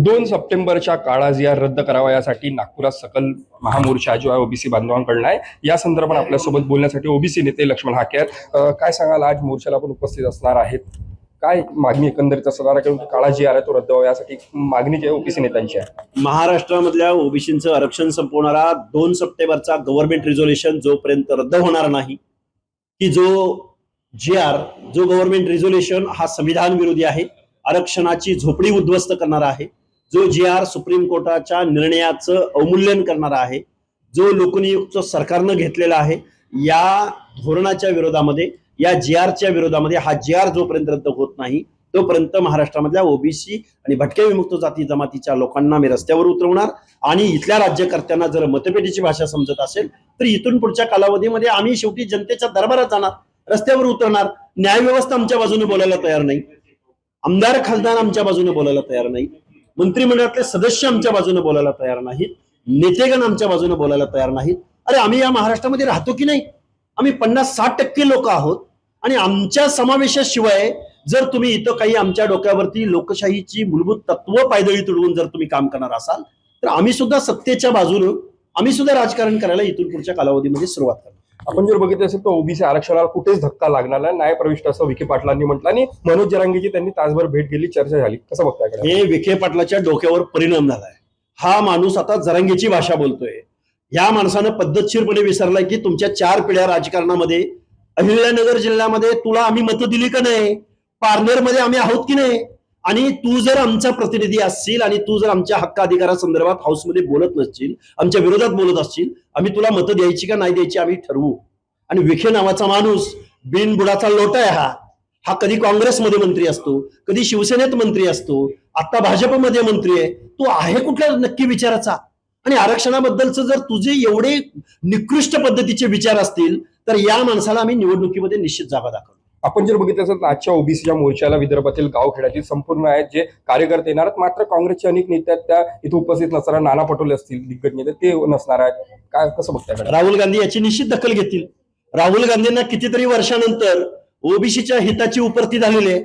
2 सप्टेंबरच्या काळा जी आर रद्द करावा यासाठी नागपुरात सकल महामोर्चा जो आहे ओबीसी बांधवांकडून आहे. या संदर्भात आपल्यासोबत बोलण्यासाठी ओबीसी नेते लक्ष्मण हाके आहेत. काय सांगाल, आज मोर्चाला पण उपस्थित असणार आहेत, काय मागणी एकंदरीत असणार आहे? कारण काळा जी आर आहे तो रद्द व्हावा यासाठी मागणी जी आहे ओबीसी नेत्यांची आहे. महाराष्ट्रामधल्या ओबीसीचं आरक्षण संपवणारा 2 सप्टेंबरचा गव्हर्नमेंट रिझोल्युशन जोपर्यंत रद्द होणार नाही, की जो गव्हर्नमेंट रिझोल्युशन हा संविधान विरोधी आहे, आरक्षणाची झोपडी उद्ध्वस्त करणारा आहे, जो जी आर सुप्रीम कोर्टाच्या निर्णयाचं अवमूल्यन करणारा आहे, जो लोकनियुक्त सरकारनं घेतलेला आहे, या धोरणाच्या विरोधामध्ये, या जी आरच्या विरोधामध्ये हा जी आर जोपर्यंत रद्द होत नाही तोपर्यंत महाराष्ट्रामधल्या ओबीसी आणि भटक्या विमुक्त जाती जमातीच्या लोकांना मी रस्त्यावर उतरवणार. आणि इथल्या राज्यकर्त्यांना जर मतपेटीची भाषा समजत असेल तर इथून पुढच्या कालावधीमध्ये आम्ही शेवटी जनतेच्या दरबारात जाणार, रस्त्यावर उतरणार. न्यायव्यवस्था आमच्या बाजूने बोलायला तयार नाही, आमदार खासदार आमच्या बाजूने बोलायला तयार नाही, मंत्रिमंडळातले सदस्य आमच्या बाजूने बोलायला तयार नाहीत, नेतेगण आमच्या बाजूने बोलायला तयार नाहीत. अरे आम्ही या महाराष्ट्रामध्ये राहतो की नाही? आम्ही 50-60% लोक आहोत आणि आमच्या समावेशाशिवाय जर तुम्ही इथं काही आमच्या डोक्यावरती लोकशाहीची मूलभूत तत्व पायदळी तुडवून जर तुम्ही काम करणार असाल तर आम्ही सुद्धा सत्तेच्या बाजूने आम्ही सुद्धा राजकारण करायला इथून पुढच्या कालावधीमध्ये सुरुवात करणार. आपण जर बघितलं असेल तर ओबीसी आरक्षणाला कुठेच धक्का लागणार नाही, न्याय प्रविष्ट असं विखे पाटलांनी म्हटलं आणि मनोज जरांगेची त्यांनी तासभर भेट घेतली, चर्चा झाली. कसं बघताय? हे विखे पाटलाच्या डोक्यावर परिणाम झालाय. हा माणूस आता जरांगेची भाषा बोलतोय. या माणसानं पद्धतशीरपणे विसरलाय की तुमच्या 4 पिढ्या राजकारणामध्ये अहिल्यानगर जिल्ह्यामध्ये तुला आम्ही मतं दिली का नाही, पारनेरमध्ये आम्ही आहोत की नाही, आणि तू जर आमचा प्रतिनिधी असशील आणि तू जर आमच्या हक्क अधिकारासंदर्भात हाऊसमध्ये बोलत नसशील, आमच्या विरोधात बोलत असशील, आम्ही तुला मतं द्यायची का नाही द्यायची आम्ही ठरवू. आणि विखे नावाचा माणूस बिनबुडाचा लोटा आहे. हा कधी काँग्रेसमध्ये मंत्री असतो, कधी शिवसेनेत मंत्री असतो, आता भाजपमध्ये मंत्री आहे. तो आहे कुठल्या नक्की विचाराचा? आणि आरक्षणाबद्दलच जर तुझे एवढे निकृष्ट पद्धतीचे विचार असतील तर या माणसाला आम्ही निवडणुकीमध्ये निश्चित जागा दाखवू. आपण जर बघितलं असेल तर आजच्या ओबीसीच्या मोर्चाला विदर्भातील गावखेड्यातील संपूर्ण आहेत जे कार्यकर्ते येणार आहेत. मात्र काँग्रेसचे अनेक नेते आहेत त्या इथे उपस्थित नसणार. नाना पटोले असतील दिग्गज नेते, ते नसणार आहेत. काय कसं बघताय? राहुल गांधी याची निश्चित दखल घेतील. राहुल गांधींना कितीतरी वर्षानंतर ओबीसीच्या हिताची उपरती झालेली आहे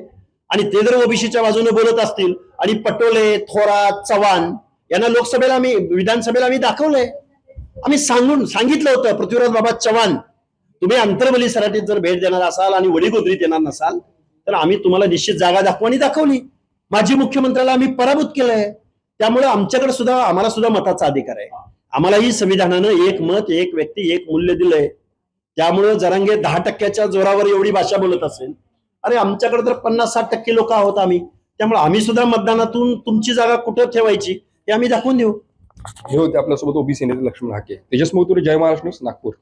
आणि ते जर ओबीसीच्या बाजूने बोलत असतील आणि पटोले, थोरात, चव्हाण यांना लोकसभेला आम्ही, विधानसभेला आम्ही दाखवलंय. आम्ही सांगितलं होतं, पृथ्वीराज बाबा चव्हाण तुम्ही अंतर्बली सराटीत जर भेट देणार असाल आणि वडीगोद्रीत येणार नसाल तर आम्ही तुम्हाला निश्चित जागा दाखवू, आणि दाखवली. माजी मुख्यमंत्र्याला आम्ही पराभूत केलंय. त्यामुळे आमच्याकडे सुद्धा, आम्हाला सुद्धा मताचा अधिकार आहे. आम्हालाही संविधानानं एक मत, एक व्यक्ती, एक मूल्य दिलंय. त्यामुळे जरांगे 10% जोरावर एवढी भाषा बोलत असेल, अरे आमच्याकडे तर 50-60% लोक आहोत आम्ही. त्यामुळे आम्ही सुद्धा मतदानातून तुमची जागा कुठं ठेवायची हे आम्ही दाखवून देऊ. हे होते आपल्यासोबत ओबीसी नेते लक्ष्मण हाके. तेजस मोतुरे, जय महाराष्ट्र न्यूज, नागपूर.